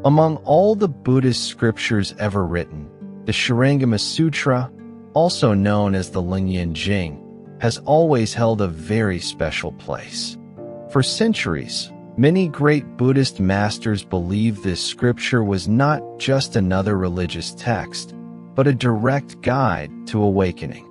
Among all the Buddhist scriptures ever written, the Shurangama Sutra, also known as the Lingyan Jing, has always held a very special place. For centuries, many great Buddhist masters believed this scripture was not just another religious text, but a direct guide to awakening.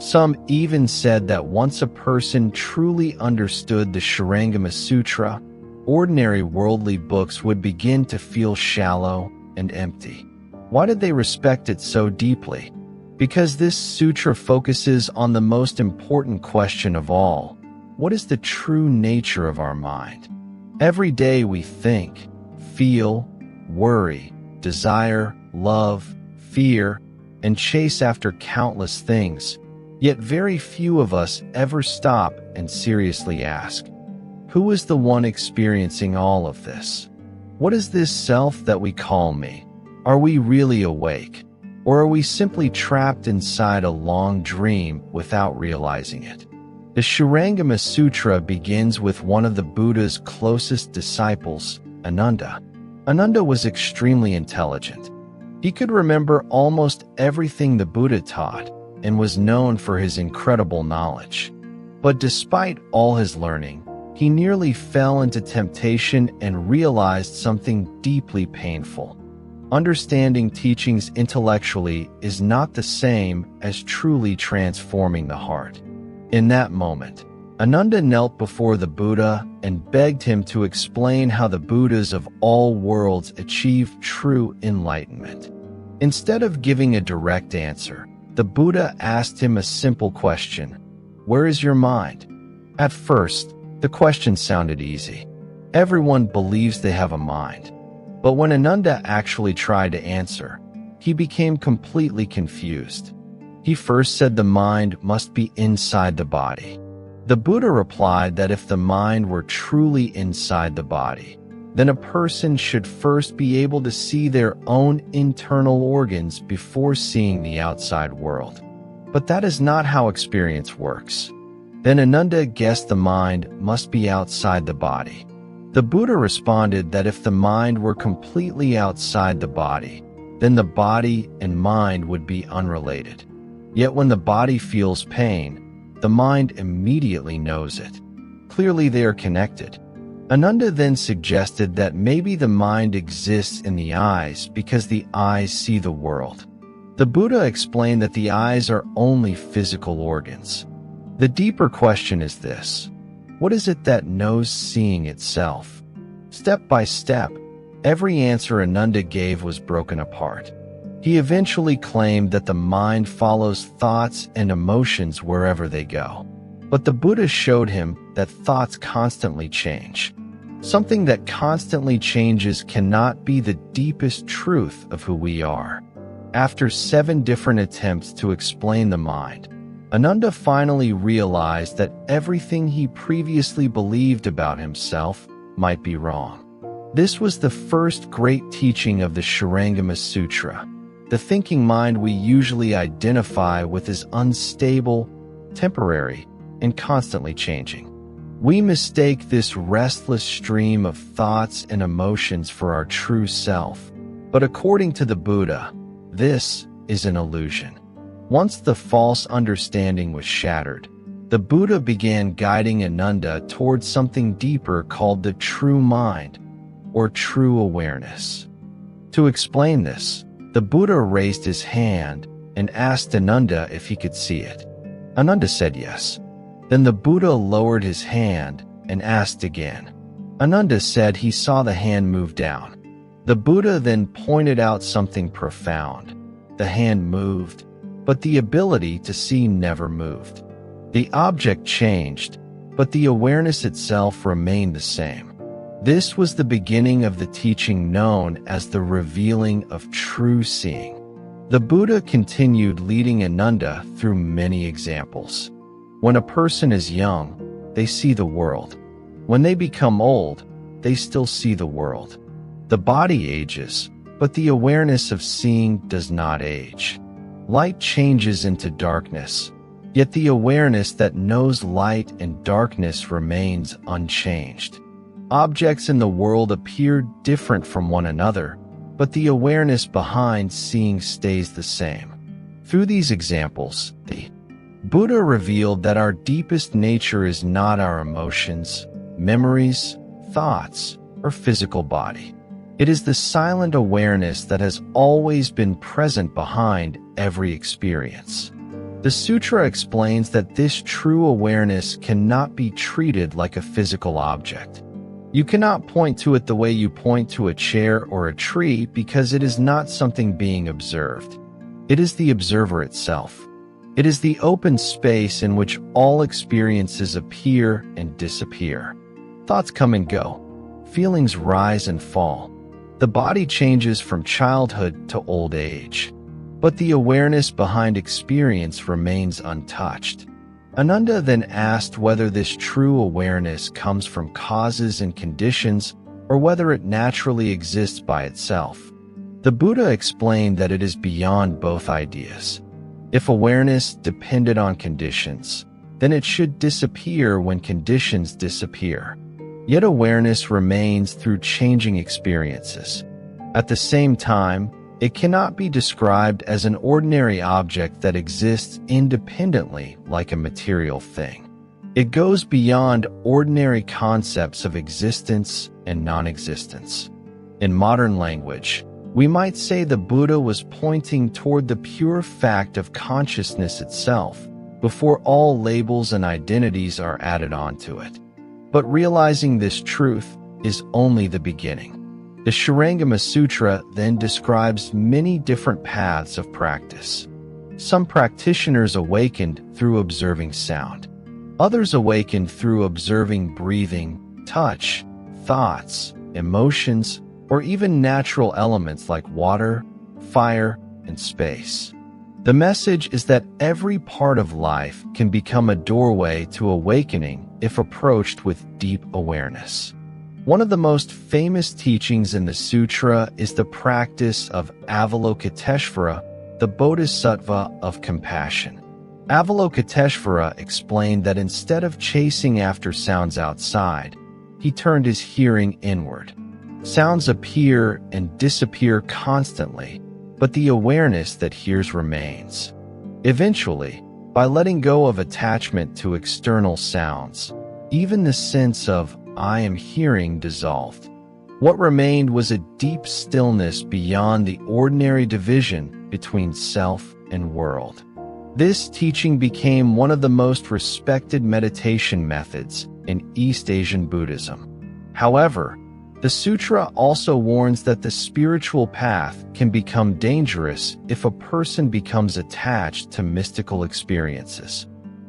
Some even said that once a person truly understood the Shurangama Sutra, ordinary worldly books would begin to feel shallow and empty. Why did they respect it so deeply? Because this sutra focuses on the most important question of all: what is the true nature of our mind? Every day we think, feel, worry, desire, love, fear, and chase after countless things, yet very few of us ever stop and seriously ask, who is the one experiencing all of this? What is this self that we call me? Are we really awake? Or are we simply trapped inside a long dream without realizing it? The Shurangama Sutra begins with one of the Buddha's closest disciples, Ananda. Ananda was extremely intelligent. He could remember almost everything the Buddha taught and was known for his incredible knowledge. But despite all his learning, he nearly fell into temptation and realized something deeply painful. Understanding teachings intellectually is not the same as truly transforming the heart. In that moment, Ananda knelt before the Buddha and begged him to explain how the Buddhas of all worlds achieved true enlightenment. Instead of giving a direct answer, the Buddha asked him a simple question: where is your mind? At first, the question sounded easy. Everyone believes they have a mind. But when Ananda actually tried to answer, he became completely confused. He first said the mind must be inside the body. The Buddha replied that if the mind were truly inside the body, then a person should first be able to see their own internal organs before seeing the outside world. But that is not how experience works. Then Ananda guessed the mind must be outside the body. The Buddha responded that if the mind were completely outside the body, then the body and mind would be unrelated. Yet when the body feels pain, the mind immediately knows it. Clearly they are connected. Ananda then suggested that maybe the mind exists in the eyes because the eyes see the world. The Buddha explained that the eyes are only physical organs. The deeper question is this: what is it that knows seeing itself? Step by step, every answer Ananda gave was broken apart. He eventually claimed that the mind follows thoughts and emotions wherever they go. But the Buddha showed him that thoughts constantly change. Something that constantly changes cannot be the deepest truth of who we are. After 7 different attempts to explain the mind, Ananda finally realized that everything he previously believed about himself might be wrong. This was the first great teaching of the Shurangama Sutra. The thinking mind we usually identify with is unstable, temporary, and constantly changing. We mistake this restless stream of thoughts and emotions for our true self. But according to the Buddha, this is an illusion. Once the false understanding was shattered, the Buddha began guiding Ananda towards something deeper called the true mind, or true awareness. To explain this, the Buddha raised his hand and asked Ananda if he could see it. Ananda said yes. Then the Buddha lowered his hand and asked again. Ananda said he saw the hand move down. The Buddha then pointed out something profound. The hand moved, but the ability to see never moved. The object changed, but the awareness itself remained the same. This was the beginning of the teaching known as the revealing of true seeing. The Buddha continued leading Ananda through many examples. When a person is young, they see the world. When they become old, they still see the world. The body ages, but the awareness of seeing does not age. Light changes into darkness, yet the awareness that knows light and darkness remains unchanged. Objects in the world appear different from one another, but the awareness behind seeing stays the same. Through these examples, the Buddha revealed that our deepest nature is not our emotions, memories, thoughts, or physical body. It is the silent awareness that has always been present behind every experience. The sutra explains that this true awareness cannot be treated like a physical object. You cannot point to it the way you point to a chair or a tree because it is not something being observed. It is the observer itself. It is the open space in which all experiences appear and disappear. Thoughts come and go. Feelings rise and fall. The body changes from childhood to old age. But the awareness behind experience remains untouched. Ananda then asked whether this true awareness comes from causes and conditions or whether it naturally exists by itself. The Buddha explained that it is beyond both ideas. If awareness depended on conditions, then it should disappear when conditions disappear. Yet awareness remains through changing experiences. At the same time, it cannot be described as an ordinary object that exists independently like a material thing. It goes beyond ordinary concepts of existence and non-existence. In modern language, we might say the Buddha was pointing toward the pure fact of consciousness itself before all labels and identities are added onto it. But realizing this truth is only the beginning. The Shurangama Sutra then describes many different paths of practice. Some practitioners awakened through observing sound. Others awakened through observing breathing, touch, thoughts, emotions, or even natural elements like water, fire, and space. The message is that every part of life can become a doorway to awakening if approached with deep awareness. One of the most famous teachings in the sutra is the practice of Avalokiteshvara, the Bodhisattva of compassion. Avalokiteshvara explained that instead of chasing after sounds outside, he turned his hearing inward. Sounds appear and disappear constantly, but the awareness that hears remains. Eventually, by letting go of attachment to external sounds, even the sense of I am hearing dissolved. What remained was a deep stillness beyond the ordinary division between self and world. This teaching became one of the most respected meditation methods in East Asian Buddhism. However, the sutra also warns that the spiritual path can become dangerous if a person becomes attached to mystical experiences.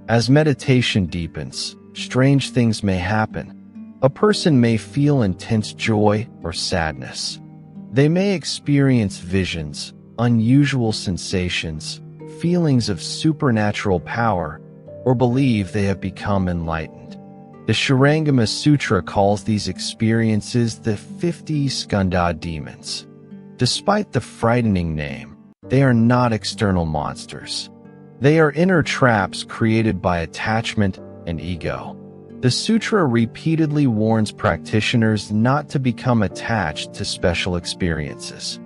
As meditation deepens, strange things may happen. A person may feel intense joy or sadness. They may experience visions, unusual sensations, feelings of supernatural power, or believe they have become enlightened. The Shurangama Sutra calls these experiences the 50 skandha demons. Despite the frightening name, they are not external monsters. They are inner traps created by attachment and ego. The sutra repeatedly warns practitioners not to become attached to special experiences.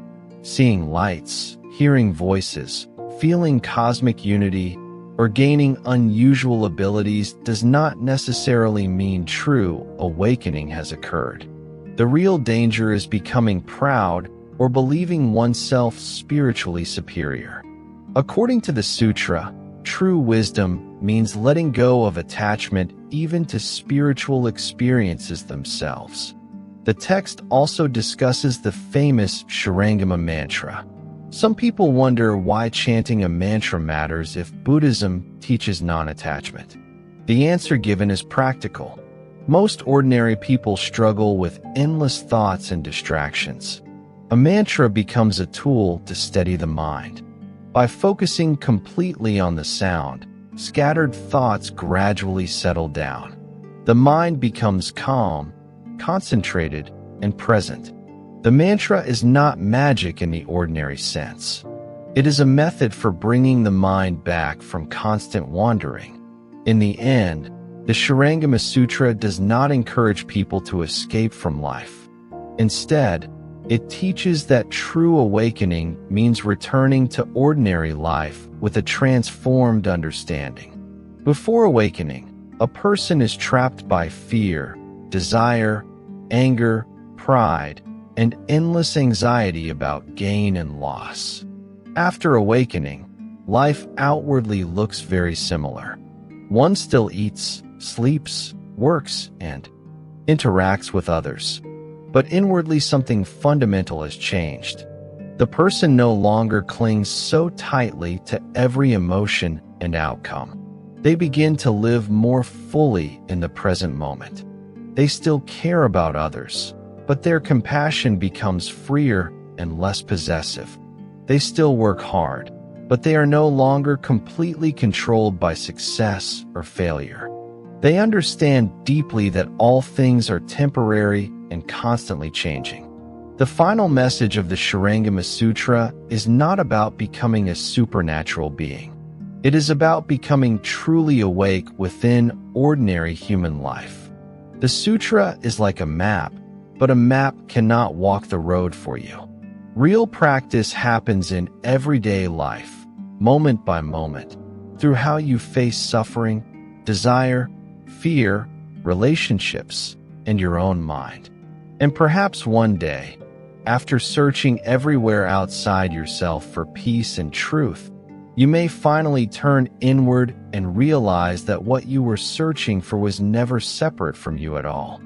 Seeing lights, hearing voices, feeling cosmic unity, or gaining unusual abilities does not necessarily mean true awakening has occurred. The real danger is becoming proud or believing oneself spiritually superior. According to the sutra, true wisdom means letting go of attachment even to spiritual experiences themselves. The text also discusses the famous Shurangama mantra. Some people wonder why chanting a mantra matters if Buddhism teaches non-attachment. The answer given is practical. Most ordinary people struggle with endless thoughts and distractions. A mantra becomes a tool to steady the mind. By focusing completely on the sound, scattered thoughts gradually settle down. The mind becomes calm, concentrated, and present. The mantra is not magic in the ordinary sense. It is a method for bringing the mind back from constant wandering. In the end, The Shurangama Sutra does not encourage people to escape from life. Instead, it teaches that true awakening means returning to ordinary life with a transformed understanding. Before awakening, a person is trapped by fear, desire, anger, pride, and endless anxiety about gain and loss. After awakening, life outwardly looks very similar. One still eats, sleeps, works, and interacts with others. But inwardly something fundamental has changed. The person no longer clings so tightly to every emotion and outcome. They begin to live more fully in the present moment. They still care about others, but their compassion becomes freer and less possessive. They still work hard, but they are no longer completely controlled by success or failure. They understand deeply that all things are temporary and constantly changing. The final message of the Shurangama Sutra is not about becoming a supernatural being. It is about becoming truly awake within ordinary human life. The sutra is like a map, but a map cannot walk the road for you. Real practice happens in everyday life, moment by moment, through how you face suffering, desire, fear, relationships, and your own mind. And perhaps one day, after searching everywhere outside yourself for peace and truth, you may finally turn inward and realize that what you were searching for was never separate from you at all.